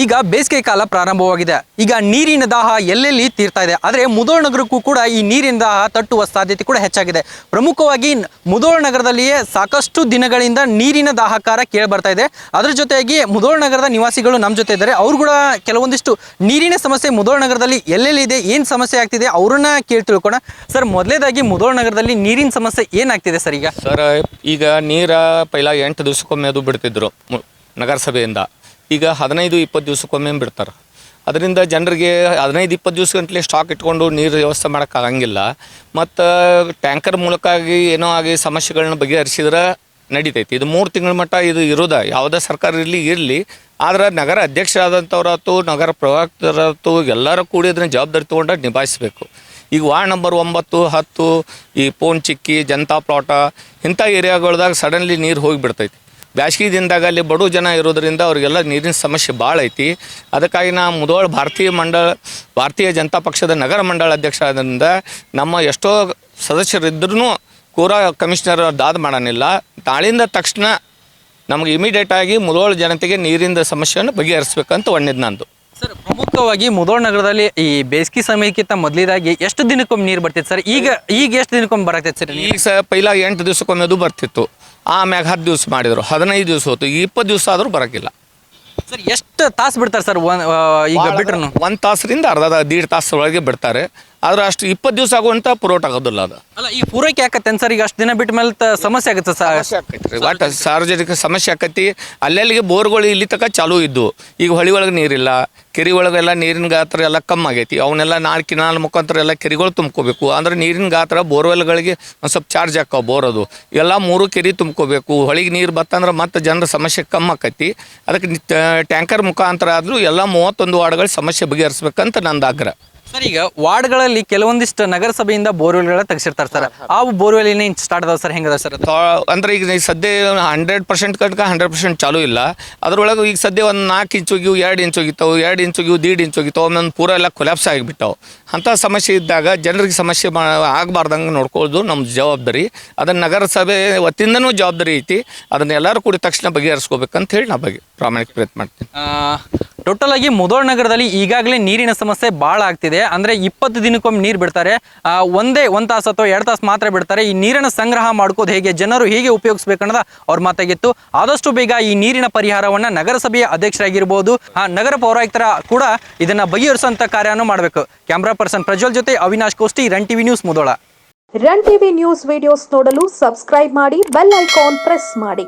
ಈಗ ಬೇಸಿಗೆ ಕಾಲ ಪ್ರಾರಂಭವಾಗಿದೆ. ಈಗ ನೀರಿನ ದಾಹ ಎಲ್ಲೆಲ್ಲಿ ತೀರ್ತಾ ಇದೆ. ಆದರೆ ಮುಧೋಳ ನಗರಕ್ಕೂ ಕೂಡ ಈ ನೀರಿನ ದಾಹ ತಟ್ಟುವ ಸಾಧ್ಯತೆ ಕೂಡ ಹೆಚ್ಚಾಗಿದೆ. ಪ್ರಮುಖವಾಗಿ ಮುಧೋಳ ನಗರದಲ್ಲಿಯೇ ಸಾಕಷ್ಟು ದಿನಗಳಿಂದ ನೀರಿನ ದಾಹಕಾರ ಕೇಳಿ ಬರ್ತಾ ಇದೆ. ಅದರ ಜೊತೆಯಾಗಿ ಮುಧೋಳ ನಗರದ ನಿವಾಸಿಗಳು ನಮ್ಮ ಜೊತೆ ಇದ್ದಾರೆ. ಅವರು ಕೂಡ ಕೆಲವೊಂದಿಷ್ಟು ನೀರಿನ ಸಮಸ್ಯೆ ಮುಧೋಳ ನಗರದಲ್ಲಿ ಎಲ್ಲೆಲ್ಲಿ ಇದೆ, ಏನು ಸಮಸ್ಯೆ ಆಗ್ತಿದೆ ಅವ್ರನ್ನ ಕೇಳಿ ತಿಳ್ಕೋಣ. ಸರ್, ಮೊದಲೇದಾಗಿ ಮುಧೋಳ ನಗರದಲ್ಲಿ ನೀರಿನ ಸಮಸ್ಯೆ ಏನಾಗ್ತಿದೆ ಸರ್? ಸರ್, ಈಗ ನೀರ ಪೈಲ 8 ದಿವಸಕ್ಕೊಮ್ಮೆ ಅದು ಬಿಡ್ತಿದ್ರು ನಗರಸಭೆಯಿಂದ. ಈಗ 15-20 ದಿವಸಕ್ಕೊಮ್ಮೆ ಬಿಡ್ತಾರೆ. ಅದರಿಂದ ಜನರಿಗೆ 15-20 ದಿವಸ ಗಂಟಲೆ ಸ್ಟಾಕ್ ಇಟ್ಕೊಂಡು ನೀರು ವ್ಯವಸ್ಥೆ ಮಾಡೋಕ್ಕಾಗಂಗಿಲ್ಲ. ಮತ್ತು ಟ್ಯಾಂಕರ್ ಮೂಲಕ ಏನೋ ಆಗಿ ಸಮಸ್ಯೆಗಳನ್ನ ಬಗೆಹರಿಸಿದ್ರೆ ನಡೀತೈತಿ. ಇದು 3 ತಿಂಗಳ ಮಟ್ಟ ಇದು ಇರೋದ ಯಾವುದೇ ಸರ್ಕಾರ ಇರಲಿ. ಆದ್ರೆ ನಗರ ಅಧ್ಯಕ್ಷರಾದಂಥವ್ರಾಯ್ತು, ನಗರ ಪ್ರವಕ್ತರಾಯ್ತು, ಎಲ್ಲರೂ ಕೂಡಿ ಅದನ್ನ ಜವಾಬ್ದಾರಿ ತೊಗೊಂಡು ನಿಭಾಯಿಸಬೇಕು. ಈಗ ವಾರ್ಡ್ ನಂಬರ್ 9, 10 ಈ ಪೋನ್ ಚಿಕ್ಕಿ, ಜನತಾ ಪ್ಲಾಟ ಇಂಥ ಏರಿಯಾಗಳ್ದಾಗ ಸಡನ್ಲಿ ನೀರು ಹೋಗಿಬಿಡ್ತೈತಿ. ಬ್ಯಾಸ್ಗೆ ದಿನದಾಗ ಅಲ್ಲಿ ಬಡ ಜನ ಇರೋದ್ರಿಂದ ಅವ್ರಿಗೆಲ್ಲ ನೀರಿನ ಸಮಸ್ಯೆ ಭಾಳ ಐತಿ. ಅದಕ್ಕಾಗಿ ನಾ ಮುಧೋಳ ಭಾರತೀಯ ಜನತಾ ಪಕ್ಷದ ನಗರ ಮಂಡಳ ಅಧ್ಯಕ್ಷ ಆದ್ದರಿಂದ ನಮ್ಮ ಎಷ್ಟೋ ಸದಸ್ಯರಿದ್ರೂ ಕೂರ ಕಮಿಷನರ್ ದಾದ ಮಾಡೋನಿಲ್ಲ. ನಾಳಿಂದ ತಕ್ಷಣ ನಮಗೆ ಇಮಿಡಿಯೇಟಾಗಿ ಮುಧೋಳ ಜನತೆಗೆ ನೀರಿನ ಸಮಸ್ಯೆಯನ್ನು ಬಗೆಹರಿಸ್ಬೇಕಂತ ಒಣ್ಣಿದ್ದು ನಂದು. ಸರ್, ಪ್ರಮುಖವಾಗಿ ಮುಧೋಳ ನಗರದಲ್ಲಿ ಈ ಬೇಸಿಗೆ ಸಮಯಕ್ಕಿಂತ ಮೊದಲಿದಾಗಿ ಎಷ್ಟು ದಿನಕ್ಕೊಮ್ಮೆ ನೀರು ಬರ್ತಿತ್ತು ಸರ್? ಈಗ ಎಷ್ಟು ದಿನಕ್ಕೊಮ್ಮೆ ಬರತೈತೆ ಸರ್? ಈಗ ಪೈಲ 8 ದಿವಸಕ್ಕೊಮ್ಮೆ ಅದು ಬರ್ತಿತ್ತು. ಆಮ್ಯಾಗ 10 ದಿವಸ ಮಾಡಿದರು, 15 ದಿವಸ ಹೋಯ್ತು, 20 ದಿವಸ ಆದರೂ ಬರೋಕ್ಕಿಲ್ಲ. ಸರ್, ಎಷ್ಟು ತಾಸು ಬಿಡ್ತಾರೆ ಸರ್ ಈಗ ಬಿಟ್ರು? 1 ತಾಸರಿಂದ ಅರ್ಧ 1.5 ತಾಸೊಳಗೆ ಬಿಡ್ತಾರೆ. ಆದ್ರೆ ಅಷ್ಟು 20 ದಿವಸ ಆಗುವಂಥ ಪುರೋಟ ಆಗೋದಿಲ್ಲ. ಅದು ಅಲ್ಲ, ಈ ಪೂರೈಕೆ ಆಕತ್ತೆ ಸರ್? ಈಗ ಅಷ್ಟು ದಿನ ಬಿಟ್ಟ ಮೇಲೆ ಸಮಸ್ಯೆ ಆಗುತ್ತೆ ಸರ್? ಒಟ್ಟು ಸಾರ್ವಜನಿಕ ಸಮಸ್ಯೆ ಆಕತಿ. ಅಲ್ಲೆಲ್ಲಿಗೆ ಬೋರ್ಗಳು ಇಲ್ಲಿ ತನಕ ಚಾಲೂ ಇದ್ದು, ಈಗ ಹೊಳಿ ಒಳಗೆ ನೀರಿಲ್ಲ, ಕೆರೆ ಒಳಗೆಲ್ಲ ನೀರಿನ ಗಾತ್ರ ಎಲ್ಲ ಕಮ್ಮಿ ಆಗೈತಿ. ಅವನ್ನೆಲ್ಲ ಕಿನಾಲ್ ಮುಖಾಂತರ ಎಲ್ಲ ಕೆರೆಗಳು ತುಂಬ್ಕೋಬೇಕು. ಅಂದ್ರೆ ನೀರಿನ ಗಾತ್ರ ಬೋರ್ವೆಲ್ಗಳಿಗೆ ಒಂದು ಸ್ವಲ್ಪ ಚಾರ್ಜ್ ಹಾಕೋ ಬೋರದು ಎಲ್ಲ 3 ಕೆರೆ ತುಂಬ್ಕೋಬೇಕು. ಹೊಳಿಗೆ ನೀರು ಬತ್ತಂದ್ರೆ ಮತ್ತೆ ಜನರ ಸಮಸ್ಯೆ ಕಮ್ಮಿ ಆಕೈತಿ. ಅದಕ್ಕೆ ಟ್ಯಾಂಕರ್ ಮುಖಾಂತರ ಆದರೂ ಎಲ್ಲ 31 ವಾರ್ಡ್ಗಳ ಸಮಸ್ಯೆ ಬಗೆಹರಿಸ್ಬೇಕಂತ ನಂದು ಆಗ್ರಹ. ಸರ್, ಈಗ ವಾರ್ಡ್ಗಳಲ್ಲಿ ಕೆಲವೊಂದಿಷ್ಟು ನಗರಸಭೆಯಿಂದ ಬೋರ್ವೆಲ್ಗಳ ತೆಗೆಸಿರ್ತಾರೆ ಸರ್. ಆ ಬೋರ್ವೆಲ್ ಏನೇನು ಸ್ಟಾರ್ಟ್ ಅದಾವೆ ಸರ್? ಹೆಂಗದ ಸರ್? ಅಂದ್ರೆ ಈಗ ಸದ್ಯ 100% ಕಟ್ಕ 100% ಚಾಲೂ ಇಲ್ಲ. ಅದ್ರೊಳಗೆ ಈಗ ಸದ್ಯ ಒಂದು 4 ಇಂಚ್ ಹೋಗಿವು, 2 ಇಂಚ್ ಹೋಗಿತ್ತಾವೆ, 2 ಇಂಚ್ ಹೋಗಿವು, 1.5 ಇಂಚ್ ಹೋಗಿತ್ತಾವೆ. ಒಮ್ಮೊಂದು ಪೂರ ಎಲ್ಲ ಕೊಲ್ಯಾಪ್ಸ್ ಆಗಿಬಿಟ್ಟಾವೆ. ಅಂಥ ಸಮಸ್ಯೆ ಇದ್ದಾಗ ಜನರಿಗೆ ಸಮಸ್ಯೆ ಆಗಬಾರ್ದಂಗೆ ನೋಡ್ಕೊಳ್ಳೋದು ನಮ್ಮ ಜವಾಬ್ದಾರಿ. ಅದನ್ನು ನಗರಸಭೆ ವತಿಯಿಂದನೂ ಜವಾಬ್ದಾರಿ ಐತಿ. ಅದನ್ನ ಎಲ್ಲರೂ ಕೂಡಿ ತಕ್ಷಣ ಬಗೆಹರಿಸ್ಕೋಬೇಕಂತ ಹೇಳಿ ನಾ ಪ್ರಾಮಾಣಿಕ ಪ್ರಯತ್ನ ಮಾಡ್ತೀನಿ. ಟೋಟಲ್ ಆಗಿ ಮುಧೋಳ ನಗರದಲ್ಲಿ ಈಗಾಗಲೇ ನೀರಿನ ಸಮಸ್ಯೆ ಭಾಳ ಆಗ್ತಿದೆ. ಅಂದರೆ 20 ದಿನಕ್ಕೊಮ್ಮೆ ನೀರು ಬಿಡ್ತಾರೆ. 1 ತಾಸು ಅಥವಾ 2 ತಾಸು ಮಾತ್ರ ಬಿಡ್ತಾರೆ. ಈ ನೀರನ್ನು ಸಂಗ್ರಹ ಮಾಡ್ಕೋದು ಹೇಗೆ, ಜನರು ಹೇಗೆ ಉಪಯೋಗಿಸ್ಬೇಕನ್ನೋದು ಅವ್ರ ಮಾತಾಗಿತ್ತು. ಆದಷ್ಟು ಬೇಗ ಈ ನೀರಿನ ಪರಿಹಾರವನ್ನು ನಗರಸಭೆಯ ಅಧ್ಯಕ್ಷರಾಗಿರ್ಬೋದು, ನಗರ ಪೌರಾಯುಕ್ತರ ಕೂಡ ಇದನ್ನು ಬಗೆಹರಿಸುವಂಥ ಕಾರ್ಯನೂ ಮಾಡಬೇಕು. ಕ್ಯಾಮ್ರಾ ಪರ್ಸನ್ ಪ್ರಜ್ವಲ್ ಜೊತೆ Avinash Kosti, run TV news, Mudhol. Run TV news videos ನೋಡಲು ಸಬ್ಸ್ಕ್ರೈಬ್ ಮಾಡಿ, ಬೆಲ್ ಐಕಾನ್ ಪ್ರೆಸ್ ಮಾಡಿ.